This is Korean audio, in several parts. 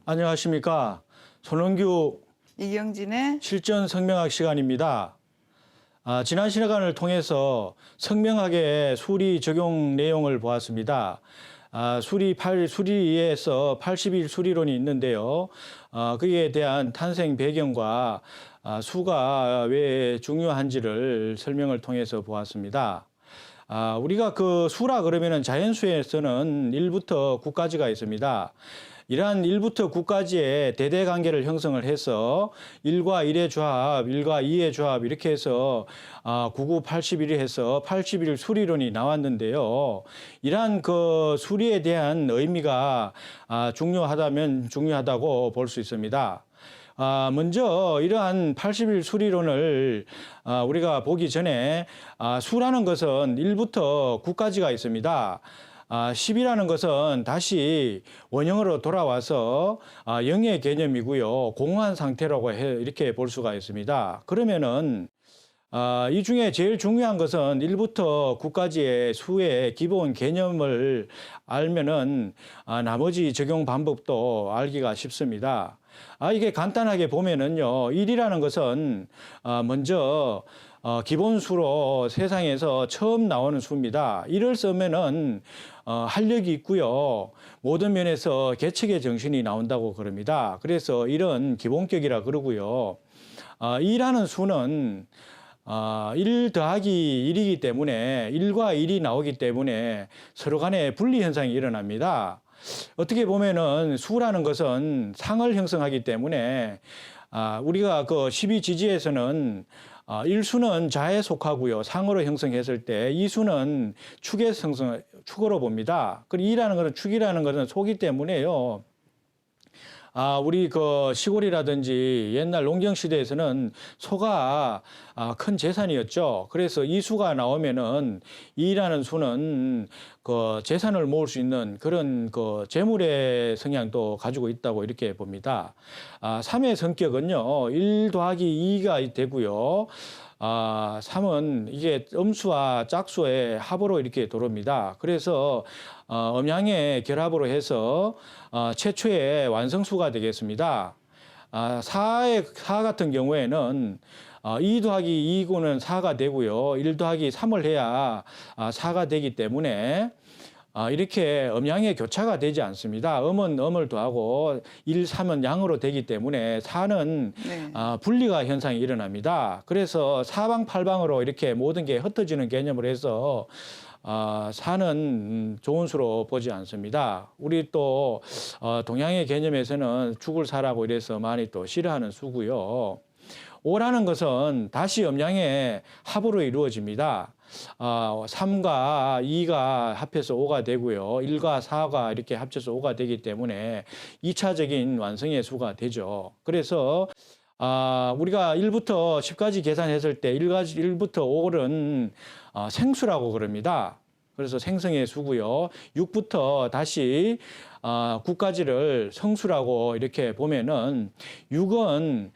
안녕하십니까. 손원규 이경진의 실전 성명학 시간입니다. 지난 시간을 통해서 성명학의 수리 적용 내용을 보았습니다. 수리에서 80일 수리론이 있는데요. 그에 대한 탄생 배경과 수가 왜 중요한지를 설명을 통해서 보았습니다. 우리가 그 수라 그러면은 자연수에서는 1부터 9까지가 있습니다. 이러한 1부터 9까지의 대대 관계를 형성을 해서 1과 1의 조합, 1과 2의 조합 이렇게 해서 99, 81이 해서 81 수리론이 나왔는데요. 이러한 그 수리에 대한 의미가 중요하다면 중요하다고 볼 수 있습니다. 먼저 이러한 80일 수리론을 우리가 보기 전에 수라는 것은 1부터 9까지가 있습니다. 10이라는 것은 다시 원형으로 돌아와서 0의 개념이고요. 공허한 상태라고 이렇게 볼 수가 있습니다. 그러면은 이 중에 제일 중요한 것은 1부터 9까지의 수의 기본 개념을 알면은 나머지 적용 방법도 알기가 쉽습니다. 이게 간단하게 보면은요, 1이라는 것은 먼저 기본수로 세상에서 처음 나오는 수입니다. 1을 쓰면은 활력이 있고요. 모든 면에서 개척의 정신이 나온다고 그럽니다. 그래서 1은 기본격이라 그러고요. 2라는 수는 1 더하기 1이기 때문에 1과 1이 나오기 때문에 서로 간에 분리 현상이 일어납니다. 어떻게 보면은 수라는 것은 상을 형성하기 때문에 우리가 그 12지지에서는 1수는 자에 속하고요. 상으로 형성했을 때 2수는 축으로 봅니다. 그리고 2라는 것은 축이라는 것은 소기 때문에요. 우리 그 시골이라든지 옛날 농경 시대에서는 소가 큰 재산이었죠. 그래서 이 수가 나오면은 2라는 수는 그 재산을 모을 수 있는 그런 그 재물의 성향도 가지고 있다고 이렇게 봅니다. 3의 성격은요, 1 더하기 2가 되고요. 3은 이게 음수와 짝수의 합으로 이렇게 들어옵니다. 그래서 음양의 결합으로 해서 최초의 완성수가 되겠습니다. 4 같은 경우에는 2 더하기 2구는 4가 되고요. 1 더하기 3을 해야 4가 되기 때문에 이렇게 음양의 교차가 되지 않습니다. 음은 음을 더하고 1, 3은 양으로 되기 때문에 4는 분리가 현상이 일어납니다. 그래서 사방팔방으로 이렇게 모든 게 흩어지는 개념으로 해서 4는 좋은 수로 보지 않습니다. 우리 또 동양의 개념에서는 죽을 사라고 이래서 많이 또 싫어하는 수고요. 5라는 것은 다시 음양의 합으로 이루어집니다. 3과 2가 합해서 5가 되고요. 1과 4가 이렇게 합쳐서 5가 되기 때문에 2차적인 완성의 수가 되죠. 그래서 우리가 1부터 10까지 계산했을 때 1부터 5는 생수라고 그럽니다. 그래서 생성의 수고요. 6부터 다시 9까지를 성수라고 이렇게 보면은 6은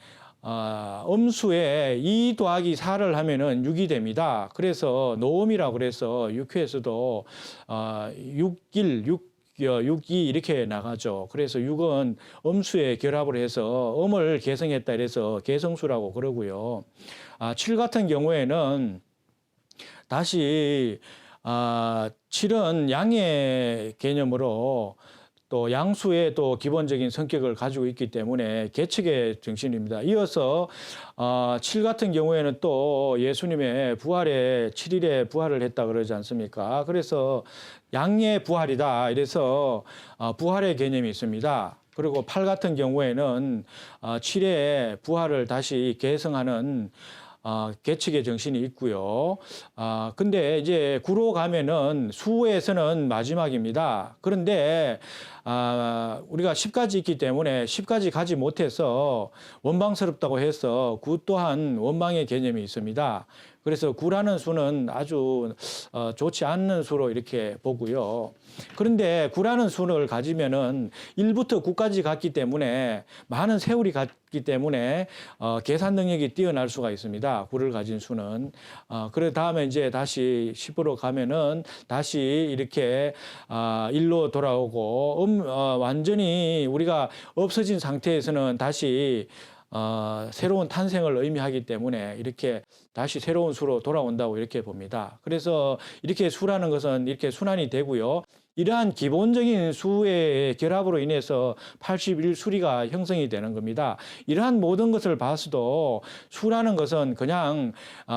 음수에 2 더하기 4를 하면은 6이 됩니다. 그래서 노음이라고 그래서 6회에서도 6일, 6이 이렇게 나가죠. 그래서 6은 음수에 결합을 해서 음을 개성했다 이래서 개성수라고 그러고요. 7 같은 경우에는 다시 7은 양의 개념으로 또 양수의 또 기본적인 성격을 가지고 있기 때문에 개척의 정신입니다. 이어서 7 같은 경우에는 또 예수님의 부활에 7일에 부활을 했다 그러지 않습니까? 그래서 양의 부활이다. 이래서 부활의 개념이 있습니다. 그리고 8 같은 경우에는 7의 부활을 다시 개성하는 개척의 정신이 있고요. 근데 이제 9로 가면은 수에서는 마지막입니다. 그런데 우리가 10까지 있기 때문에 10까지 가지 못해서 원방스럽다고 해서 9 또한 원방의 개념이 있습니다. 그래서 구라는 수는 아주 좋지 않는 수로 이렇게 보고요. 그런데 구라는 수를 가지면은 1부터 9까지 갔기 때문에 많은 세월이 갔기 때문에 계산 능력이 뛰어날 수가 있습니다. 구를 가진 수는. 그래 다음에 이제 다시 10으로 가면은 다시 이렇게 1로 돌아오고 완전히 우리가 없어진 상태에서는 다시 새로운 탄생을 의미하기 때문에 이렇게 다시 새로운 수로 돌아온다고 이렇게 봅니다. 그래서 이렇게 수라는 것은 이렇게 순환이 되고요. 이러한 기본적인 수의 결합으로 인해서 81수리가 형성이 되는 겁니다. 이러한 모든 것을 봐서도 수라는 것은 그냥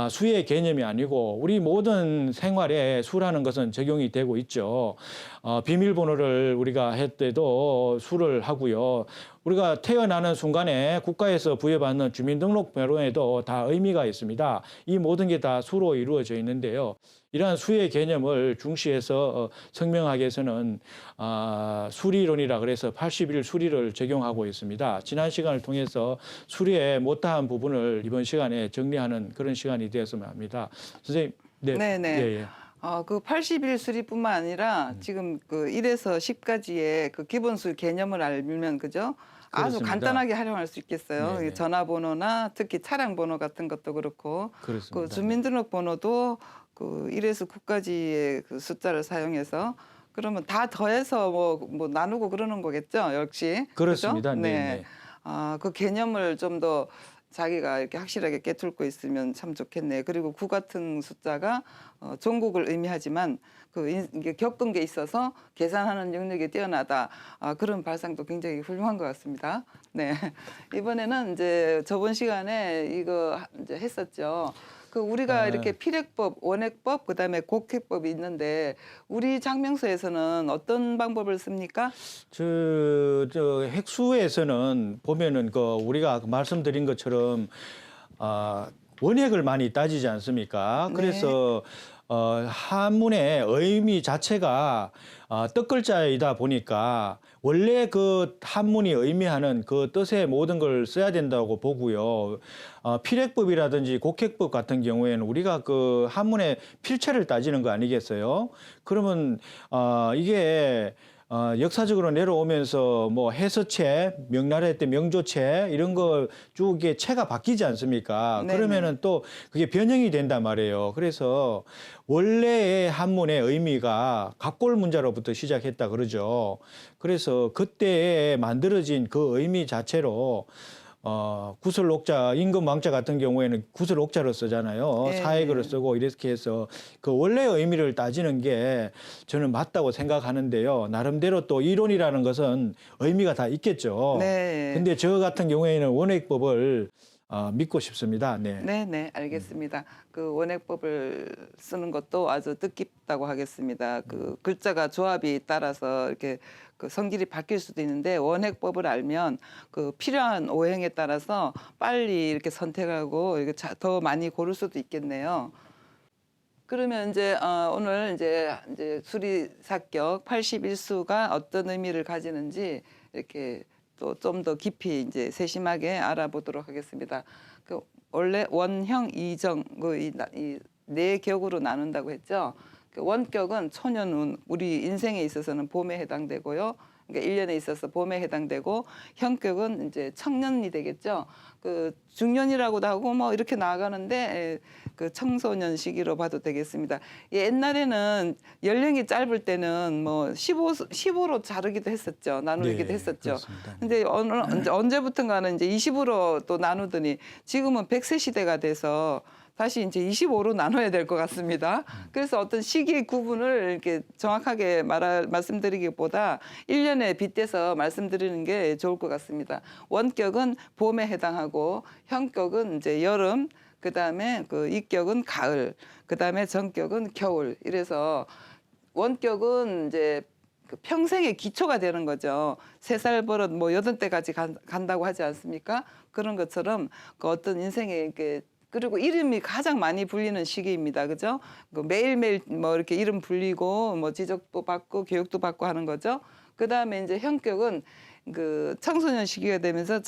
수의 개념이 아니고 우리 모든 생활에 수라는 것은 적용이 되고 있죠. 비밀번호를 우리가 할 때도 수를 하고요. 우리가 태어나는 순간에 국가에서 부여받는 주민등록번호에도 다 의미가 있습니다. 이 모든 게 다 수로 이루어져 있는데요. 이러한 수의 개념을 중시해서 설명하기 위해서는 수리론이라 그래서 81 수리를 적용하고 있습니다. 지난 시간을 통해서 수리의 못다한 부분을 이번 시간에 정리하는 그런 시간이 되었으면 합니다. 선생님, 네. 네네. 예, 예. 그 81 수리뿐만 아니라 지금 그 1에서 10까지의 그 기본수 개념을 알면 그죠? 아주 그렇습니다. 간단하게 활용할 수 있겠어요. 네네. 전화번호나 특히 차량 번호 같은 것도 그렇고 그렇습니다. 그 주민등록번호도 그 1에서 9까지의 그 숫자를 사용해서 그러면 다 더해서 뭐 나누고 그러는 거겠죠, 역시. 그렇습니다. 그죠? 네. 그 개념을 좀 더 자기가 이렇게 확실하게 깨뚫고 있으면 참 좋겠네요. 그리고 9 같은 숫자가 종국을 의미하지만 이게 겪은 게 있어서 계산하는 능력이 뛰어나다. 그런 발상도 굉장히 훌륭한 것 같습니다. 네. 이번에는 이제 저번 시간에 이거 이제 했었죠. 우리가 이렇게 필액법, 원액법, 그다음에 곡획법이 있는데 우리 장명서에서는 어떤 방법을 씁니까? 저 핵수에서는 보면은 우리가 말씀드린 것처럼 원액을 많이 따지지 않습니까? 네. 그래서 한문의 의미 자체가 뜻글자이다 보니까 원래 그 한문이 의미하는 그 뜻의 모든 걸 써야 된다고 보고요. 필액법이라든지 곡획법 같은 경우에는 우리가 그 한문의 필체를 따지는 거 아니겠어요? 그러면 이게 역사적으로 내려오면서 뭐 해서체, 명나라에 때 명조체 이런 거 쭉 이게 체가 바뀌지 않습니까? 네네. 그러면은 또 그게 변형이 된단 말이에요. 그래서 원래의 한문의 의미가 갑골문자로부터 시작했다 그러죠. 그래서 그때에 만들어진 그 의미 자체로 구슬옥자, 임금왕자 같은 경우에는 구슬옥자로 쓰잖아요. 네. 사액으로 쓰고 이렇게 해서 그 원래의 의미를 따지는 게 저는 맞다고 생각하는데요. 나름대로 또 이론이라는 것은 의미가 다 있겠죠. 네. 근데 저 같은 경우에는 원액법을 믿고 싶습니다. 네. 네, 알겠습니다. 그 원액법을 쓰는 것도 아주 뜻깊다고 하겠습니다. 그 글자가 조합이 따라서 이렇게 그 성질이 바뀔 수도 있는데 원액법을 알면 그 필요한 오행에 따라서 빨리 이렇게 선택하고 이게 더 많이 고를 수도 있겠네요. 그러면 이제 오늘 이제 수리사격 81수가 어떤 의미를 가지는지 이렇게 또 좀 더 깊이 이제 세심하게 알아보도록 하겠습니다. 원래 원형, 이정 이 네 격으로 나눈다고 했죠. 원격은 초년운, 우리 인생에 있어서는 봄에 해당되고요. 그러니까 1년에 있어서 봄에 해당되고 형격은 이제 청년이 되겠죠. 중년이라고도 하고 뭐 이렇게 나아가는데 그 청소년 시기로 봐도 되겠습니다. 옛날에는 연령이 짧을 때는 뭐 15로 자르기도 했었죠. 나누기도 네, 했었죠. 그렇습니다. 근데 언제부턴가는 이제 20으로 또 나누더니 지금은 100세 시대가 돼서 다시 이제 25로 나눠야 될 것 같습니다. 그래서 어떤 시기 구분을 이렇게 정확하게 말씀드리기보다 1년에 빗대서 말씀드리는 게 좋을 것 같습니다. 원격은 봄에 해당하고 형격은 이제 여름, 그다음에 이격은 가을, 그다음에 정격은 겨울. 이래서 원격은 이제 평생의 기초가 되는 거죠. 3살 버릇 뭐 8대까지 간다고 하지 않습니까? 그런 것처럼 어떤 인생에 이렇게 그리고 이름이 가장 많이 불리는 시기입니다. 그죠? 매일매일 뭐 이렇게 이름 불리고 뭐 지적도 받고 교육도 받고 하는 거죠. 그다음에 이제 형격은 그 청소년 시기가 되면서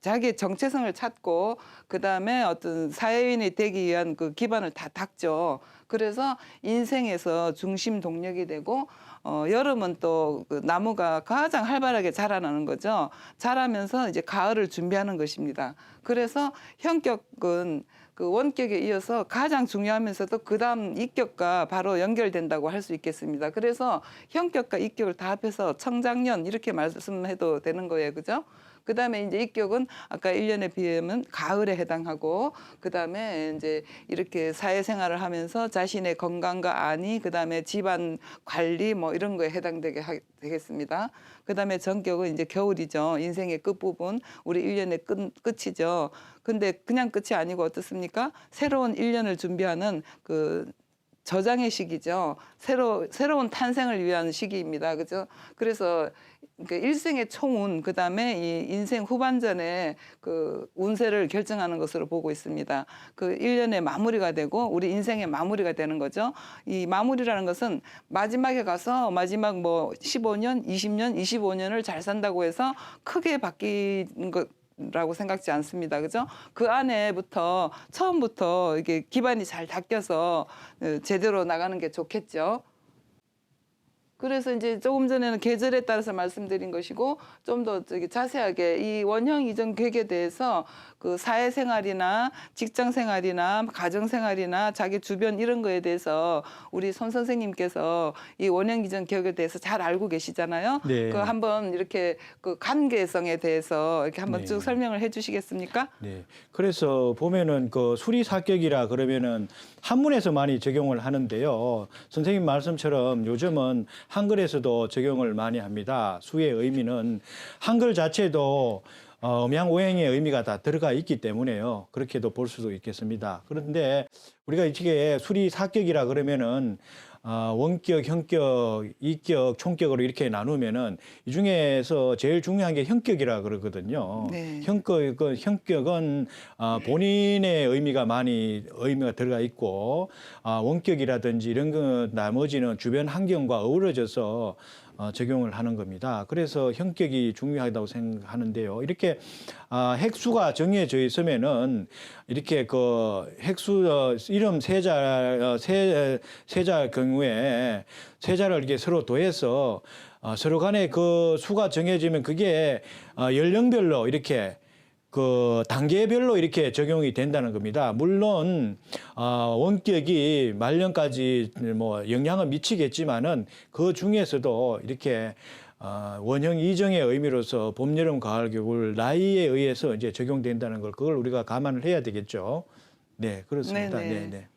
자기의 정체성을 찾고 그다음에 어떤 사회인이 되기 위한 그 기반을 다 닦죠. 그래서 인생에서 중심 동력이 되고 여름은 또 그 나무가 가장 활발하게 자라나는 거죠. 자라면서 이제 가을을 준비하는 것입니다. 그래서 형격은 그 원격에 이어서 가장 중요하면서도 그다음 이격과 바로 연결된다고 할 수 있겠습니다. 그래서 형격과 이격을 다 합해서 청장년 이렇게 말씀해도 되는 거예요. 그죠? 그다음에 이제 이격은 아까 1년에 비하면 가을에 해당하고 그다음에 이제 이렇게 사회생활을 하면서 자신의 건강과 안위 그다음에 집안 관리 뭐 이런 거에 해당되게 되겠습니다. 그다음에 전격은 이제 겨울이죠. 인생의 끝부분 우리 1년의 끝이죠. 근데 그냥 끝이 아니고 어떻습니까? 새로운 1년을 준비하는 그 저장의 시기죠. 새로운 탄생을 위한 시기입니다. 그죠? 그래서 그 일생의 총운, 그 다음에 이 인생 후반전에 그 운세를 결정하는 것으로 보고 있습니다. 그 1년의 마무리가 되고 우리 인생의 마무리가 되는 거죠. 이 마무리라는 것은 마지막에 가서 마지막 뭐 15년, 20년, 25년을 잘 산다고 해서 크게 바뀌는 것 라고 생각지 않습니다. 그죠? 그 안에부터 처음부터 이게 기반이 잘 닦여서 제대로 나가는 게 좋겠죠. 그래서 이제 조금 전에는 계절에 따라서 말씀드린 것이고 좀 더 자세하게 이 원형 이전 계획에 대해서 그 사회생활이나 직장생활이나 가정생활이나 자기 주변 이런 거에 대해서 우리 손 선생님께서 이 원형 이전 계획에 대해서 잘 알고 계시잖아요. 네. 그 한번 이렇게 그 관계성에 대해서 이렇게 한번 네. 쭉 설명을 해주시겠습니까? 네. 그래서 보면은 그 수리사격이라 그러면은 한문에서 많이 적용을 하는데요. 선생님 말씀처럼 요즘은 한글에서도 적용을 많이 합니다. 수의 의미는 한글 자체도 음양오행의 의미가 다 들어가 있기 때문에요. 그렇게도 볼 수도 있겠습니다. 그런데 우리가 이게 수리사격이라 그러면은 원격, 형격, 이격, 총격으로 이렇게 나누면은 이 중에서 제일 중요한 게 형격이라 그러거든요. 네. 형격은 본인의 의미가 들어가 있고 원격이라든지 이런 거 나머지는 주변 환경과 어우러져서 적용을 하는 겁니다. 그래서 형격이 중요하다고 생각하는데요. 이렇게 핵수가 정해져 있으면은 이렇게 그 핵수 이름 세자 경우에 세자를 이렇게 서로 더해서 서로 간에 그 수가 정해지면 그게 연령별로 이렇게 그 단계별로 이렇게 적용이 된다는 겁니다. 물론 원격이 말년까지 뭐 영향을 미치겠지만은 그 중에서도 이렇게 원형 이정의 의미로서 봄, 여름, 가을, 겨울 나이에 의해서 이제 적용된다는 걸 그걸 우리가 감안을 해야 되겠죠. 네, 그렇습니다. 네네. 네.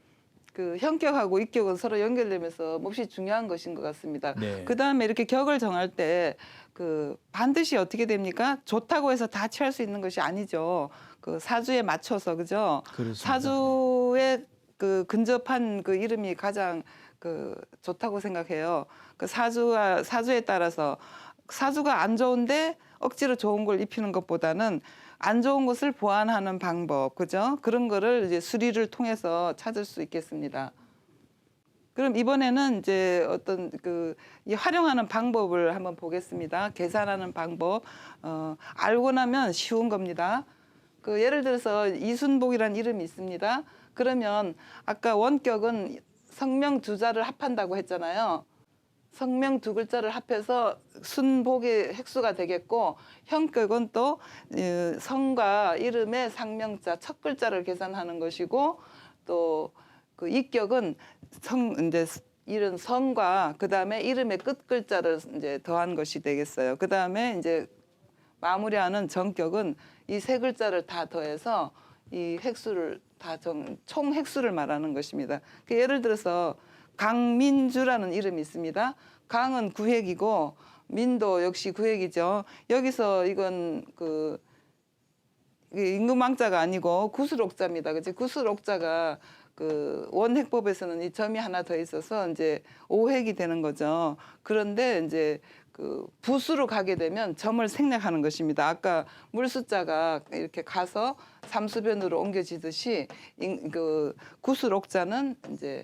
그 형격하고 이격은 서로 연결되면서 몹시 중요한 것인 것 같습니다. 네. 그 다음에 이렇게 격을 정할 때 그 반드시 어떻게 됩니까? 좋다고 해서 다 취할 수 있는 것이 아니죠. 그 사주에 맞춰서 그죠? 그렇습니다. 사주에 그 근접한 그 이름이 가장 그 좋다고 생각해요. 그 사주에 따라서 사주가 안 좋은데 억지로 좋은 걸 입히는 것보다는 안 좋은 것을 보완하는 방법, 그죠? 그런 거를 이제 수리를 통해서 찾을 수 있겠습니다. 그럼 이번에는 이제 어떤 이 활용하는 방법을 한번 보겠습니다. 계산하는 방법. 알고 나면 쉬운 겁니다. 그 예를 들어서 이순복이라는 이름이 있습니다. 그러면 아까 원격은 성명 두 자를 합한다고 했잖아요. 성명 두 글자를 합해서 순복의 획수가 되겠고 형격은 또 성과 이름의 상명자 첫 글자를 계산하는 것이고 또 그 이격은 이제 이런 성과 그다음에 이름의 끝 글자를 이제 더한 것이 되겠어요. 그다음에 이제 마무리하는 정격은 이 세 글자를 다 더해서 이 획수를 다 총 획수를 말하는 것입니다. 예를 들어서 강민주라는 이름이 있습니다. 강은 구획이고 민도 역시 구획이죠. 여기서 이건 그 임금왕자가 아니고 구술옥자입니다. 그치? 구술옥자가 그 원획법에서는 이 점이 하나 더 있어서 이제 오획이 되는 거죠. 그런데 이제 그 부수로 가게 되면 점을 생략하는 것입니다. 아까 물숫자가 이렇게 가서 삼수변으로 옮겨지듯이 그 구술옥자는 이제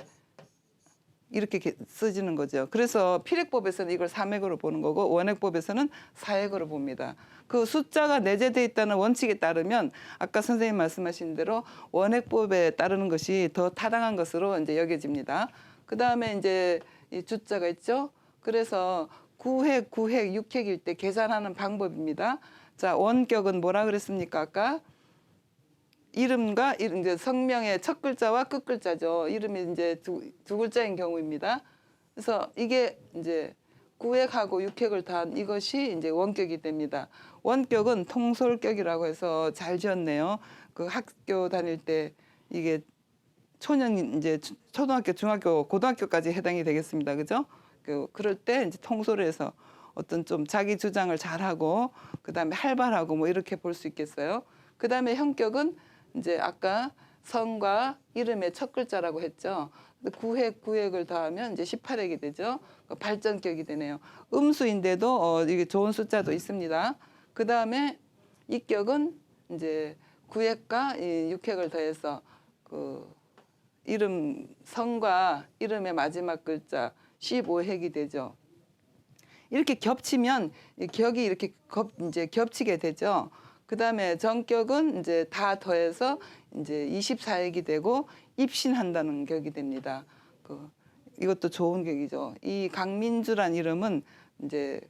이렇게 써지는 거죠. 그래서 필액법에서는 이걸 삼액으로 보는 거고 원액법에서는 사액으로 봅니다. 그 숫자가 내재되어 있다는 원칙에 따르면 아까 선생님 말씀하신 대로 원액법에 따르는 것이 더 타당한 것으로 이제 여겨집니다. 그 다음에 이제 이 주자가 있죠. 그래서 9획, 9획, 6획일 때 계산하는 방법입니다. 자, 원격은 뭐라 그랬습니까? 아까 이름과 이제 성명의 첫 글자와 끝 글자죠. 이름이 이제 두 글자인 경우입니다. 그래서 이게 이제 9획하고 6획을 더한 이것이 이제 원격이 됩니다. 원격은 통솔격이라고 해서 잘 지었네요. 그 학교 다닐 때 이게 초년 이제 초등학교, 중학교, 고등학교까지 해당이 되겠습니다. 그죠? 그럴 때 이제 통솔을 해서 어떤 좀 자기 주장을 잘하고 그다음에 활발하고 뭐 이렇게 볼 수 있겠어요. 그다음에 형격은 이제 아까 성과 이름의 첫 글자라고 했죠. 9획, 9획을 더하면 이제 18획이 되죠. 발전격이 되네요. 음수인데도 이게 좋은 숫자도 있습니다. 그 다음에 이격은 이제 9획과 6획을 더해서 그 이름 성과 이름의 마지막 글자 15획이 되죠. 이렇게 겹치면 이 격이 이렇게 이제 겹치게 되죠. 그 다음에 정격은 이제 다 더해서 이제 24획이 되고 입신한다는 격이 됩니다. 이것도 좋은 격이죠. 이 강민주란 이름은 이제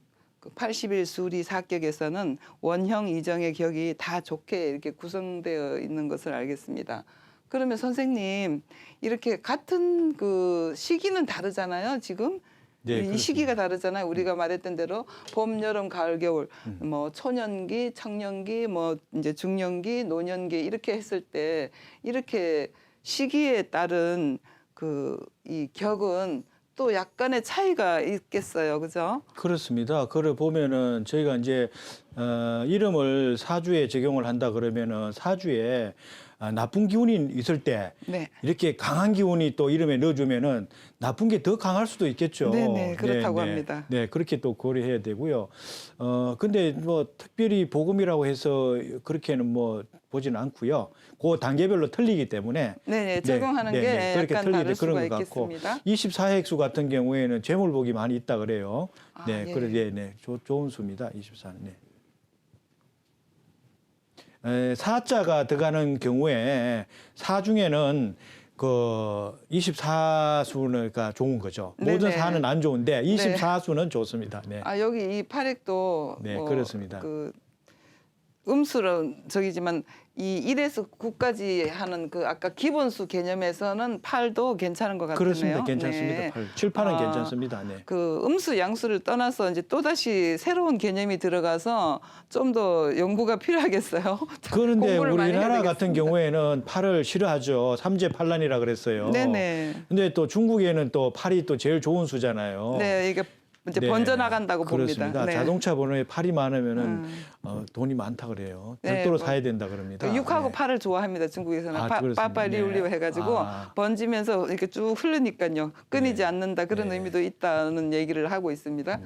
80일 수리 사격에서는 원형 이정의 격이 다 좋게 이렇게 구성되어 있는 것을 알겠습니다. 그러면 선생님 이렇게 같은 그 시기는 다르잖아요. 지금 네, 이 시기가 다르잖아요. 우리가 말했던 대로 봄, 여름, 가을, 겨울, 뭐 초년기, 청년기, 뭐 이제 중년기, 노년기 이렇게 했을 때 이렇게 시기에 따른 이 격은 또 약간의 차이가 있겠어요, 그죠? 그렇습니다. 그걸 보면은 저희가 이제 이름을 사주에 적용을 한다 그러면은 사주에 나쁜 기운이 있을 때 네. 이렇게 강한 기운이 또 이름에 넣어주면은 나쁜 게 더 강할 수도 있겠죠. 네네, 그렇다고 네, 네. 합니다. 네, 그렇게 또 고려해야 되고요. 근데 뭐 특별히 복음이라고 해서 그렇게는 뭐 보지는 않고요. 그 단계별로 틀리기 때문에 네네, 적용하는 게 그렇게 약간 틀리는데 다를 수가 그런 것 같고 있겠습니다. 24핵수 같은 경우에는 재물복이 많이 있다 그래요. 아, 네, 예. 네, 좋은 수입니다. 24는. 네. 사자가 들어가는 경우에 사 중에는 그 24수가 좋은 거죠. 네네. 모든 사는 안 좋은데 24수는 좋습니다. 네. 아, 여기 이 팔획도 네, 그렇습니다. 그 음수로 저기지만 이 1에서 9까지 하는 그 아까 기본수 개념에서는 8도 괜찮은 것 같네요. 그렇습니다. 괜찮습니다. 네. 7, 8은 아, 괜찮습니다. 네. 그 음수 양수를 떠나서 이제 또 다시 새로운 개념이 들어가서 좀 더 연구가 필요하겠어요. 그런데 공부를 많이 우리나라 해야 같은 되겠습니다. 경우에는 팔을 싫어하죠. 삼재팔란이라 그랬어요. 네네. 근데 또 중국에는 또 팔이 또 제일 좋은 수잖아요. 네, 이게 이제 네, 번져나간다고 그렇습니다. 봅니다. 네. 자동차 번호에 팔이 많으면은 돈이 많다 그래요. 네, 별도로 뭐, 사야 된다 그럽니다. 6하고 네. 8을 좋아합니다. 중국에서는 아, 그렇습니다. 빠빠리울리오 네. 해가지고 아. 번지면서 이렇게 쭉 흐르니까요. 끊이지 네. 않는다 그런 네. 의미도 있다는 얘기를 하고 있습니다.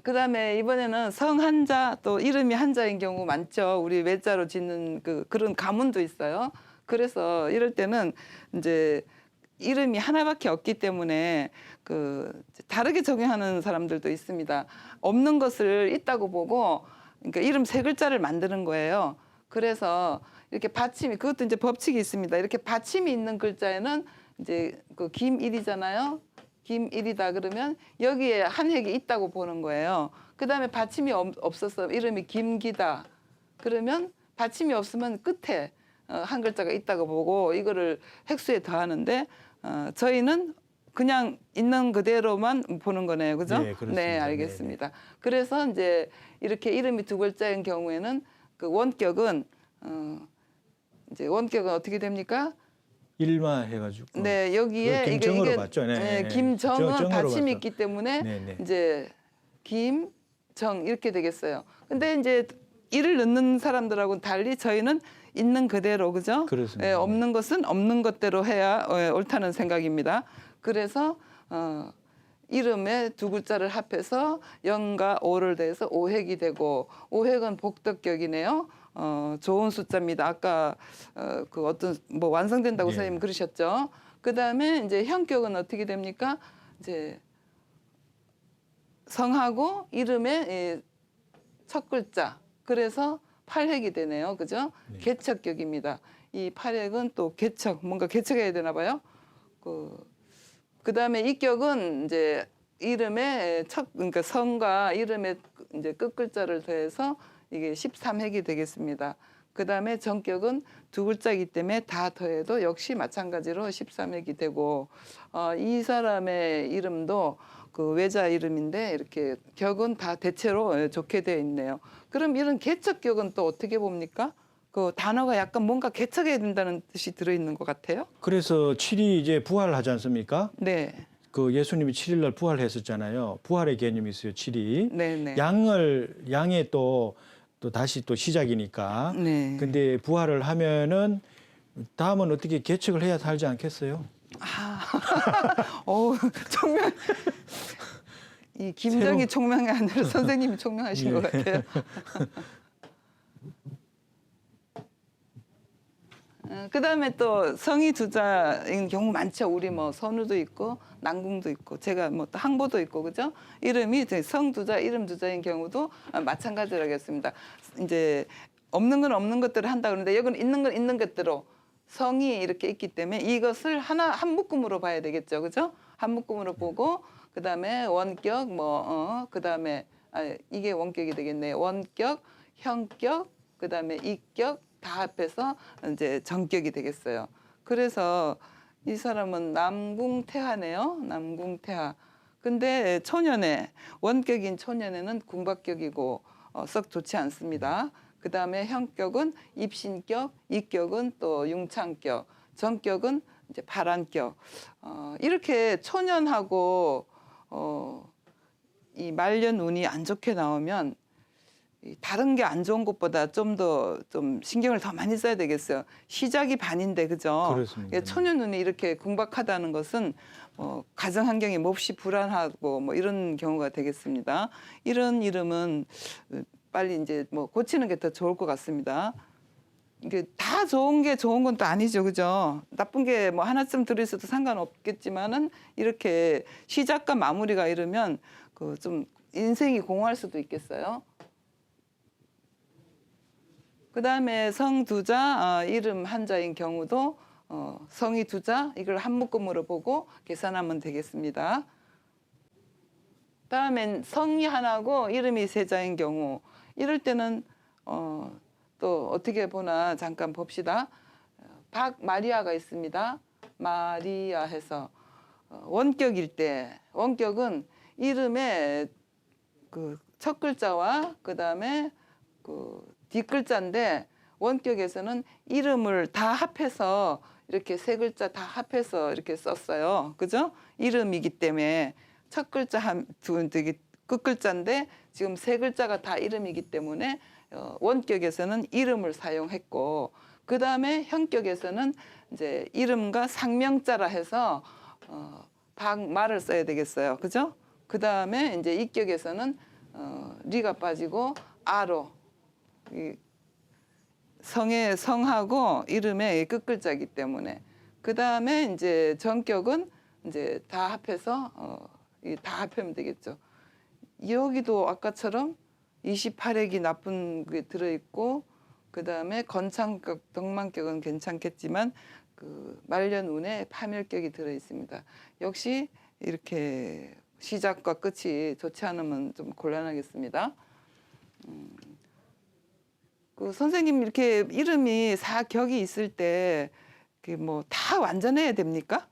그다음에 이번에는 성 한자 또 이름이 한자인 경우 많죠. 우리 외자로 짓는 그런 가문도 있어요. 그래서 이럴 때는 이제 이름이 하나밖에 없기 때문에 다르게 적용하는 사람들도 있습니다. 없는 것을 있다고 보고 그러니까 이름 세 글자를 만드는 거예요. 그래서 이렇게 받침이 그것도 이제 법칙이 있습니다. 이렇게 받침이 있는 글자에는 이제 그 김일이잖아요. 김일이다 그러면 여기에 한 획이 있다고 보는 거예요. 그다음에 받침이 없어서 이름이 김기다 그러면 받침이 없으면 끝에 한 글자가 있다고 보고 이거를 획수에 더하는데 저희는 그냥 있는 그대로만 보는 거네요. 그죠? 네, 그렇습니다. 네, 알겠습니다. 그래서 이제 이렇게 이름이 두 글자인 경우에는 그 원격은 이제 원격은 어떻게 됩니까? 일마 해가지고. 네, 여기에 김정으로 봤죠. 네, 네, 네. 김정은 정으로 받침이 봤죠. 있기 때문에 네, 네. 이제 김정 이렇게 되겠어요. 근데 이제 이를 넣는 사람들하고는 달리 저희는 있는 그대로 그죠? 그렇습니다. 예, 없는 것은 없는 것대로 해야 옳다는 생각입니다. 그래서 이름에 두 글자를 합해서 0과 5를 더해서 오획이 되고 오획은 복덕격이네요. 좋은 숫자입니다. 아까 그 어떤 뭐 완성된다고 예. 선생님 그러셨죠. 그다음에 이제 형격은 어떻게 됩니까? 이제 성하고 이름의 첫 글자. 그래서 팔획이 되네요. 그죠? 네. 개척격입니다. 이 팔획은 또 개척, 뭔가 개척해야 되나 봐요. 그다음에 이격은 이제 이름의 그러니까 성과 이름의 이제 끝 글자를 더해서 이게 13획이 되겠습니다. 그다음에 정격은 두 글자이기 때문에 다 더해도 역시 마찬가지로 13획이 되고 이 사람의 이름도 그 외자 이름인데 이렇게 격은 다 대체로 좋게 되어 있네요. 그럼 이런 개척격은 또 어떻게 봅니까? 그 단어가 약간 뭔가 개척해야 된다는 뜻이 들어있는 것 같아요. 그래서 7이 이제 부활하지 않습니까? 네, 그 예수님이 7일 날 부활했었잖아요. 부활의 개념이 있어요. 7이. 네, 네. 양의 또 다시 또 시작이니까. 네. 근데 부활을 하면은 다음은 어떻게 개척을 해야 살지 않겠어요? 총명. 이 김정희 새로운- 총명이 아니라 선생님이 총명하신 것 같아요. 그다음에 또 성이 두자인 경우 많죠. 우리 뭐 선우도 있고 난궁도 있고 제가 뭐 또 항보도 있고 그죠? 이름이 성 두자, 이름 두자인 경우도 마찬가지라겠습니다. 이제 없는 건 없는 것들을 한다 그러는데 여기는 있는 건 있는 것대로 성이 이렇게 있기 때문에 이것을 한 묶음으로 봐야 되겠죠. 그죠? 한 묶음으로 보고 그다음에 원격 그다음에 이게 원격이 되겠네요. 원격, 형격, 그다음에 이격 다 합해서 이제 정격이 되겠어요. 그래서 이 사람은 남궁태하네요. 남궁태하. 근데 초년에 원격인 초년에는 궁박격이고 썩 좋지 않습니다. 그다음에 형격은 입신격, 이격은 또 융창격, 정격은 이제 발안격. 이렇게 초년하고 이 말년 운이 안 좋게 나오면 다른 게 안 좋은 것보다 좀 신경을 더 많이 써야 되겠어요. 시작이 반인데 그죠? 그렇습니다. 초년 운이 이렇게 궁박하다는 것은 가정 환경이 몹시 불안하고 뭐 이런 경우가 되겠습니다. 이런 이름은 빨리 이제 뭐 고치는 게 더 좋을 것 같습니다. 이게 다 좋은 게 좋은 건 또 아니죠, 그죠? 나쁜 게 뭐 하나쯤 들어있어도 상관없겠지만은 이렇게 시작과 마무리가 이르면 그 좀 인생이 공허할 수도 있겠어요. 그다음에 성 두자, 이름 한자인 경우도 성이 두자 이걸 한 묶음으로 보고 계산하면 되겠습니다. 다음엔 성이 하나고 이름이 세자인 경우 이럴 때는 또 어떻게 보나 잠깐 봅시다. 박마리아가 있습니다. 마리아 해서 원격일 때 원격은 이름의 그 첫 글자와 그다음에 그 뒷글자인데 원격에서는 이름을 다 합해서 이렇게 세 글자 다 합해서 이렇게 썼어요. 그죠? 이름이기 때문에 첫 글자 끝 글자인데 지금 세 글자가 다 이름이기 때문에 원격에서는 이름을 사용했고 그다음에 형격에서는 이제 이름과 상명자라 해서 박말을 써야 되겠어요. 그죠? 그다음에 이제 이격에서는 리가 빠지고 아로 성의 성하고 이름의 끝 글자이기 때문에 그다음에 이제 정격은 이제 다 합해서 다 합하면 되겠죠. 여기도 아까처럼 28획이 나쁜 게 들어있고 그다음에 건창격, 덕만격은 괜찮겠지만 그 말년운에 파멸격이 들어있습니다. 역시 이렇게 시작과 끝이 좋지 않으면 좀 곤란하겠습니다. 그 선생님 이렇게 이름이 사격이 있을 때 뭐 다 완전해야 됩니까?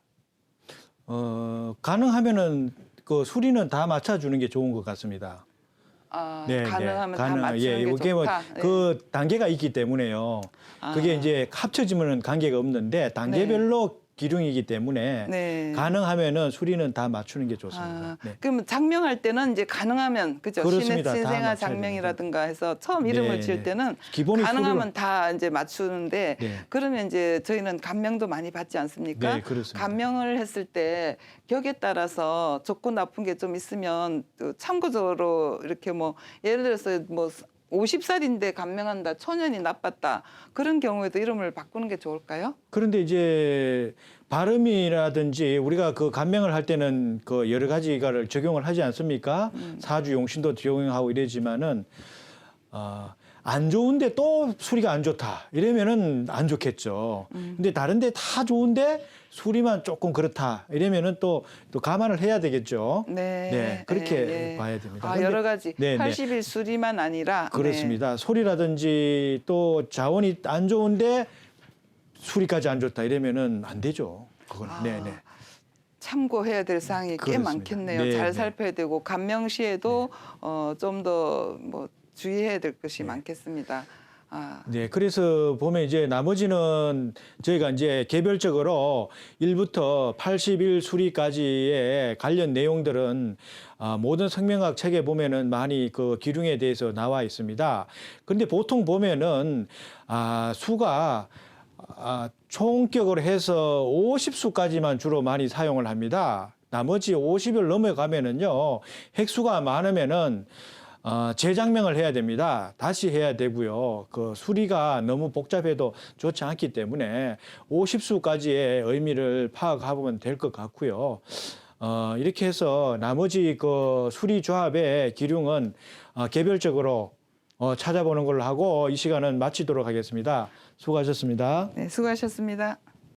가능하면은 그 수리는 다 맞춰주는 게 좋은 것 같습니다. 가능하면 다 맞추는 게 이게 뭐 좋다. 그 단계가 있기 때문에요. 그게 이제 합쳐지면은 관계가 없는데 단계별로 기둥이기 때문에 네. 가능하면은 수리는 다 맞추는 게 좋습니다. 네. 그럼 장명할 때는 이제 가능하면 그죠? 그렇습니다. 다 신생아 맞춰야 장명이라든가 해서 처음 이름을 네. 지을 때는 기본이 가능하면 다 이제 맞추는데 네. 그러면 이제 저희는 감명도 많이 받지 않습니까? 네, 그렇습니다. 감명을 했을 때 격에 따라서 좋고 나쁜 게 좀 있으면 또 참고적으로 이렇게 뭐 예를 들어서 뭐 50살인데 감명한다, 초년이 나빴다 그런 경우에도 이름을 바꾸는 게 좋을까요? 그런데 이제 발음이라든지 우리가 그 감명을 할 때는 그 여러 가지가를 적용을 하지 않습니까? 사주 용신도 적용하고 이러지만은 안 좋은데 또 수리가 안 좋다 이러면은 안 좋겠죠. 근데 다른데 다 좋은데 수리만 조금 그렇다 이러면은 또 감안을 해야 되겠죠. 네, 그렇게 네. 봐야 됩니다. 아, 근데 여러 가지 네, 네. 80일 수리만 아니라 그렇습니다. 소리라든지 또 자원이 안 좋은데 수리까지 안 좋다 이러면은 안 되죠. 그건 네네. 참고해야 될 사항이 꽤 그렇습니다. 많겠네요. 네, 잘 네. 살펴야 되고 감명 시에도 좀 더 뭐 주의해야 될 것이 많겠습니다. 아, 네, 그래서 보면 이제 나머지는 저희가 이제 개별적으로 1부터 80일 수리까지의 관련 내용들은 모든 성명학 책에 보면은 많이 그 기륭에 대해서 나와 있습니다. 근데 보통 보면은 수가 총격으로 해서 50수까지만 주로 많이 사용을 합니다. 나머지 50을 넘어가면은요, 획수가 많으면은 재장명을 해야 됩니다. 다시 해야 되고요. 그 수리가 너무 복잡해도 좋지 않기 때문에 50수까지의 의미를 파악하면 될 것 같고요. 이렇게 해서 나머지 그 수리 조합의 기륭은 개별적으로 찾아보는 걸로 하고 이 시간은 마치도록 하겠습니다. 수고하셨습니다. 네, 수고하셨습니다.